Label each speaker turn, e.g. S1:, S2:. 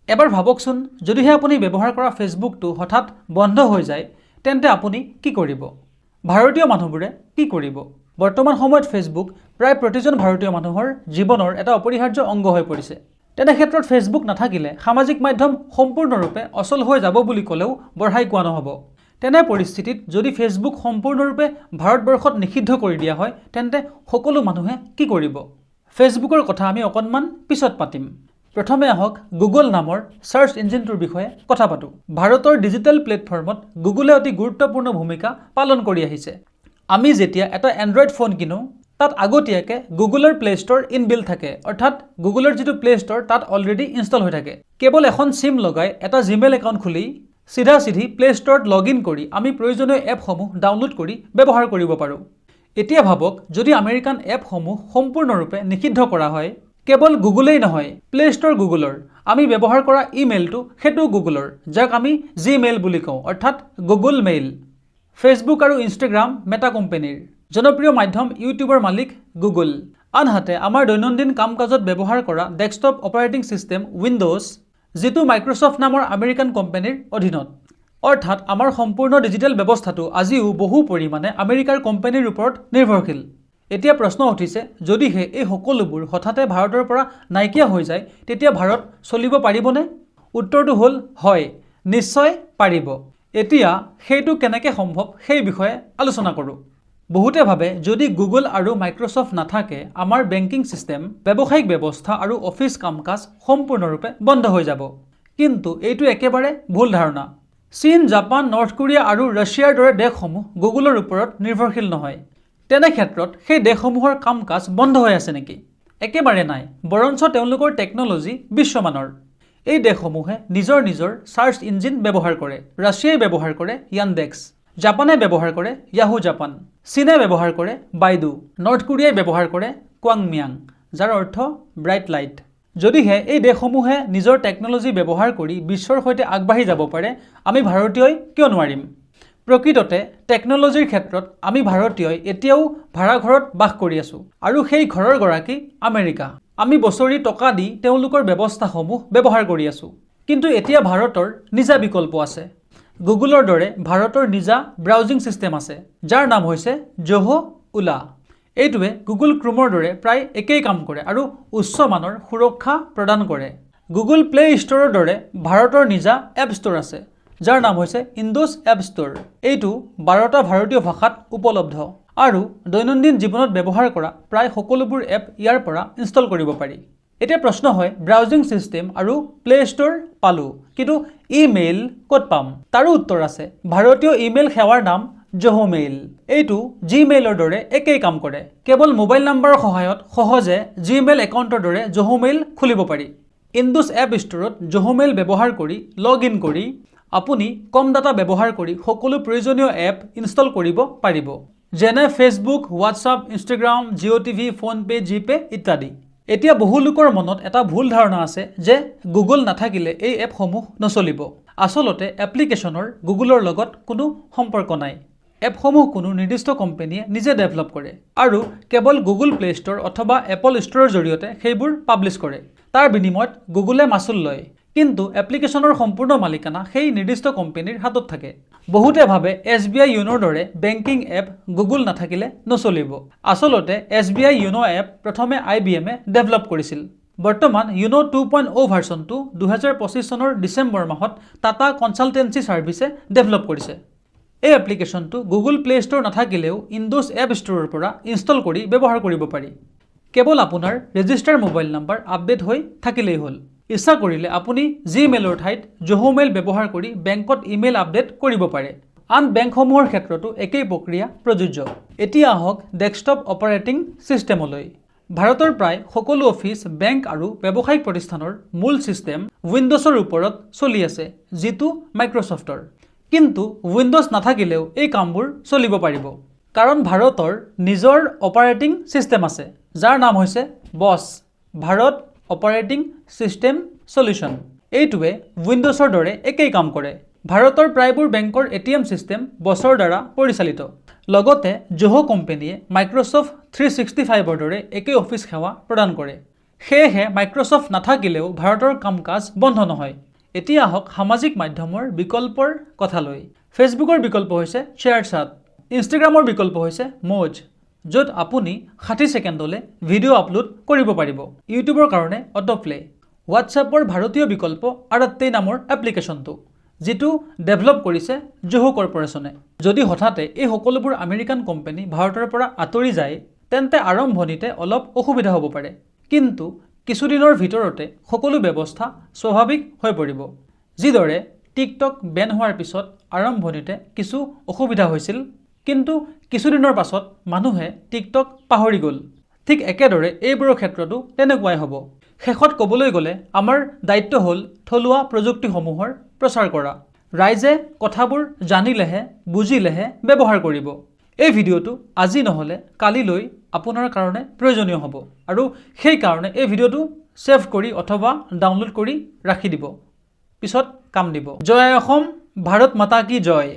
S1: এবাৰ ভাবকচোন যদিহে আপুনি ব্যৱহাৰ কৰা ফেচবুকটো হঠাৎ বন্ধ হৈ যায় তেন্তে আপুনি কি কৰিব ভাৰতীয় মানুহবোৰে কি কৰিব বৰ্তমান সময়ত ফেচবুক প্ৰায় প্ৰতিজন ভাৰতীয় মানুহৰ জীৱনৰ এটা অপৰিহাৰ্য অংগ হৈ পৰিছে তেনে ক্ষেত্ৰত ফেচবুক নাথাকিলে সামাজিক মাধ্যম সম্পূৰ্ণৰূপে অচল হৈ যাব বুলি ক'লেও বঢ়াই কোৱা নহ'ব তেনে পৰিস্থিতিত যদি ফেচবুক সম্পূৰ্ণৰূপে ভাৰতবৰ্ষত নিষিদ্ধ কৰি দিয়া হয় তেন্তে সকলো মানুহে কি কৰিব ফেচবুকৰ কথা আমি অকণমান পিছত পাতিম প্ৰথমে আহক গুগল নামৰ সাৰ্চ ইঞ্জিনটোৰ বিষয়ে কথা পাতোঁ ভাৰতৰ ডিজিটেল প্লেটফৰ্মত গুগলে অতি গুৰুত্বপূৰ্ণ ভূমিকা পালন কৰি আহিছে আমি যেতিয়া এটা এণ্ড্ৰইড ফোন কিনো তাত আগতীয়াকৈ গুগলৰ প্লে ষ্ট'ৰ ইনবিল্ট থাকে অৰ্থাৎ গুগলৰ যিটো প্লে ষ্ট'ৰ তাত অলৰেডি ইনষ্টল হৈ থাকে কেৱল এখন চিম লগাই এটা জিমেইল একাউণ্ট খুলি চিধা প্লে ষ্ট'ৰত লগ ইন কৰি আমি প্ৰয়োজনীয় এপসমূহ ডাউনলোড কৰি ব্যৱহাৰ কৰিব পাৰোঁ এতিয়া ভাবক যদি আমেৰিকান এপসমূহ সম্পূৰ্ণৰূপে নিষিদ্ধ কৰা হয় কেৱল গুগলেই নহয় প্লে ষ্ট'ৰ গুগলৰ আমি ব্যৱহাৰ কৰা ইমেইলটো সেইটো গুগলৰ যাক আমি জিমেইল বুলি কওঁ অৰ্থাৎ গুগল মেইল ফেচবুক আৰু ইনষ্টাগ্ৰাম মেটা কোম্পানীৰ জনপ্ৰিয় মাধ্যম ইউটিউবৰ মালিক গুগল আনহাতে আমাৰ দৈনন্দিন কাম কাজত ব্যৱহাৰ কৰা ডেস্কটপ অপাৰেটিং সিস্টেম উইণ্ডোজ যিটো মাইক্ৰ'ছফ্ট নামৰ আমেৰিকান কোম্পানীৰ অধীনত অৰ্থাৎ আমাৰ সম্পূৰ্ণ ডিজিটেল ব্যৱস্থাটো আজিও বহু পৰিমাণে আমেৰিকাৰ কোম্পানীৰ ওপৰত নিৰ্ভৰশীল এতিয়া প্ৰশ্ন উঠিছে যদিহে এই সকলোবোৰ হঠাতে ভাৰতৰ পৰা নাইকিয়া হৈ যায় তেতিয়া ভাৰত চলিব পাৰিবনে উত্তৰটো হ'ল হয় নিশ্চয় পাৰিব এতিয়া সেইটো কেনেকৈ সম্ভৱ সেই বিষয়ে আলোচনা কৰোঁ বহুতে ভাবে যদি গুগল আৰু মাইক্ৰ'ছফ্ট নাথাকে আমাৰ বেংকিং সিস্টেম ব্যৱসায়িক ব্যৱস্থা আৰু অফিচ কাম-কাজ সম্পূৰ্ণৰূপে বন্ধ হৈ যাব কিন্তু এইটো একেবাৰে ভুল ধাৰণা চীন জাপান নৰ্থ কোৰিয়া আৰু ৰাছিয়াৰ দৰে দেশসমূহ গুগলৰ ওপৰত নিৰ্ভৰশীল নহয় তেনে ক্ষেত্ৰত সেই দেশসমূহৰ কাম-কাজ বন্ধ হৈ আছে নেকি একেবাৰে নাই বৰঞ্চ তেওঁলোকৰ টেকন'লজি বিশ্বমানৰ এই দেশসমূহে নিজৰ সাৰ্চ ইঞ্জিন ব্যৱহাৰ কৰে ৰাছিয়াই ব্যৱহাৰ কৰে য়ানডেক্স জাপানে ব্যৱহাৰ কৰে ইয়াহু জাপান চীনে ব্যৱহাৰ কৰে বাইডু নৰ্থ কোৰিয়াই ব্যৱহাৰ কৰে কোৱাংমিয়াং যাৰ অৰ্থ ব্ৰাইট লাইট যদিহে এই দেশসমূহে নিজৰ টেকন'লজি ব্যৱহাৰ কৰি বিশ্বৰ সৈতে আগবাঢ়ি যাব পাৰে আমি ভাৰতীয়ই কিয় নোৱাৰিম প্ৰকৃততে টেকন'লজিৰ ক্ষেত্ৰত আমি ভাৰতীয়ই এতিয়াও ভাড়াঘৰত বাস কৰি আছোঁ আৰু সেই ঘৰৰ গৰাকী আমেৰিকা আমি বছৰি টকা দি তেওঁলোকৰ ব্যৱস্থাসমূহ ব্যৱহাৰ কৰি আছোঁ কিন্তু এতিয়া ভাৰতৰ নিজা বিকল্প আছে গুগলৰ দৰে ভাৰতৰ নিজা ব্ৰাউজিং সিস্টেম আছে যাৰ নাম হৈছে জোহো ওলা এইটোৱে গুগল ক্ৰোমৰ দৰে প্ৰায় একেই কাম কৰে আৰু উচ্চ মানৰ সুৰক্ষা প্ৰদান কৰে গুগল প্লে ষ্ট'ৰৰ দৰে ভাৰতৰ নিজা এপ ষ্ট'ৰ আছে যাৰ নাম হৈছে ইণ্ডোছ এপ ষ্ট'ৰ এইটো 12টা ভাৰতীয় ভাষাত উপলব্ধ আৰু দৈনন্দিন জীৱনত ব্যৱহাৰ কৰা প্ৰায় সকলোবোৰ এপ ইয়াৰ পৰা ইনষ্টল কৰিব পাৰি এতিয়া প্ৰশ্ন হয় ব্ৰাউজিং সিস্টেম আৰু প্লে ষ্ট'ৰ পালোঁ কিন্তু ইমেইল ক'ত পাম তাৰো উত্তৰ আছে ভাৰতীয় ইমেইল সেৱাৰ নাম জোহো মেইল এইটো জিমেইলৰ দৰে একেই কাম কৰে কেৱল মোবাইল নাম্বাৰৰ সহায়ত সহজে জিমেইল একাউণ্টৰ দৰে জোহো মেইল খুলিব পাৰি ইণ্ডোছ এপ ষ্ট'ৰত জোহো মেইল ব্যৱহাৰ কৰি লগ ইন কৰি আপুনি কম ডাটা ব্যৱহাৰ কৰি সকলো প্ৰয়োজনীয় এপ ইনষ্টল কৰিব পাৰিব যেনে Facebook WhatsApp Instagram Jio' TV PhonePe GPay ইত্যাদি এতিয়া বহু লোকৰ মনত এটা ভুল ধাৰণা আছে যে গুগল নাথাকিলে এই এপসমূহ নচলিব আচলতে এপ্লিকেশ্যনৰ গুগলৰ লগত কোনো সম্পৰ্ক নাই এপসমূহ কোনো নিৰ্দিষ্ট কোম্পানীয়ে নিজে ডেভেলপ কৰে আৰু কেৱল গুগল প্লে ষ্ট'ৰ অথবা এপল ষ্ট'ৰৰ জৰিয়তে সেইবোৰ পাব্লিছ কৰে তাৰ বিনিময়ত গুগলে মাচুল লয় কিন্তু এপ্লিকেশ্যনৰ সম্পূৰ্ণ মালিকানা সেই নিৰ্দিষ্ট কোম্পানীৰ হাতত থাকে বহুতে ভাবে SBI ইউনোৰ দৰে বেংকিং এপ গুগল নাথাকিলে নচলিব আচলতে SBI ইউনো এপ প্ৰথমে IBM ডেভেলপ কৰিছিল বৰ্তমান ইউনো 2.0 ভাৰ্চনটো 2025 চনৰ ডিচেম্বৰ মাহত টাটা কনচালটেন্সি সাৰ্ভিসে ডেভেলপ কৰিছে এই এপ্লিকেশ্যনটো গুগল প্লে ষ্ট'ৰ নাথাকিলেও ইণ্ডোছ এপ ষ্ট'ৰৰ পৰা ইনষ্টল কৰি ব্যৱহাৰ কৰিব পাৰি কেৱল আপোনাৰ ৰেজিষ্টাৰ মোবাইল নাম্বাৰ আপডেট হৈ থাকিলেই হ'ল ইচ্ছা কৰিলে আপুনি জিমেইলৰ ঠাইত জোহো মেইল ব্যৱহাৰ কৰি বেংকত ইমেইল আপডেট কৰিব পাৰে আন বেংকসমূহৰ ক্ষেত্ৰতো একেই প্ৰক্ৰিয়া প্ৰযোজ্য এতিয়া আহক ডেস্কটপ অপাৰেটিং সিস্টেমলৈ ভাৰতৰ প্ৰায় সকলো অফিচ বেংক আৰু ব্যৱসায়িক প্ৰতিষ্ঠানৰ মূল সিস্টেম উইণ্ডোজৰ ওপৰত চলি আছে যিটো মাইক্ৰ'ছফ্টৰ কিন্তু উইণ্ডোজ নাথাকিলেও এই কামবোৰ চলিব পাৰিব কাৰণ ভাৰতৰ নিজৰ অপাৰেটিং সিস্টেম আছে যাৰ নাম হৈছে বছ ভাৰত অপাৰেটিং সিস্টেম সলিউশন এইটোৱে উইণ্ডোজৰ দৰে একেই কাম কৰে ভাৰতৰ প্ৰায়বোৰ বেংকৰ ATM সিস্টেম বছৰ দ্বাৰা পৰিচালিত লগতে জোহো কোম্পানীয়ে মাইক্ৰ'ছফ্ট 365ৰ দৰে একেই অফিচ সেৱা প্ৰদান কৰে সেয়েহে মাইক্ৰ'ছফ্ট নাথাকিলেও ভাৰতৰ কাম কাজ বন্ধ নহয়। এতিয়া আহক সামাজিক মাধ্যমৰ বিকল্পৰ কথালৈ। ফেচবুকৰ বিকল্প হৈছে শ্বেয়াৰচাট, ইনষ্টাগ্ৰামৰ বিকল্প হৈছে ম'জ, য'ত আপুনি 60 ছেকেণ্ডলৈ ভিডিঅ' আপলোড কৰিব পাৰিব। ইউটিউবৰ কাৰণে অটোপ্লে, হোৱাটছএপৰ ভাৰতীয় বিকল্প আৰত্তে নামৰ এপ্লিকেশ্যনটো, যিটো ডেভেলপ কৰিছে জোহো কৰ্পৰেশ্যনে। যদি হঠাতে এই সকলোবোৰ আমেৰিকান কোম্পানী ভাৰতৰ পৰা আঁতৰি যায়, তেন্তে আৰম্ভণিতে অলপ অসুবিধা হ'ব পাৰে। কিন্তু কিছুদিনৰ ভিতৰতে সকলো ব্যৱস্থা স্বাভাৱিক হৈ পৰিব। যিদৰে টিকটক বেন হোৱাৰ পিছত আৰম্ভণিতে কিছু অসুবিধা হৈছিল, কিন্তু কিছুদিনৰ পাছত মানুহে টিকটক পাহৰি গ'ল। ঠিক একেদৰে এইবোৰৰ ক্ষেত্ৰতো তেনেকুৱাই হ'ব। শেষত ক'বলৈ গ'লে আমাৰ দায়িত্ব হ'ল থলুৱা প্ৰযুক্তিসমূহৰ প্ৰচাৰ কৰা। ৰাইজে কথাবোৰ জানিলেহে বুজিলেহে ব্যৱহাৰ কৰিব। এই ভিডিঅ'টো আজি নহ'লে কালিলৈ আপোনাৰ কাৰণে প্ৰয়োজনীয় হ'ব, আৰু সেইকাৰণে এই ভিডিঅ'টো ছেভ কৰি অথবা ডাউনলোড কৰি ৰাখি দিব, পিছত কাম দিব। জয় অসম, ভাৰত মাতা কি জয়।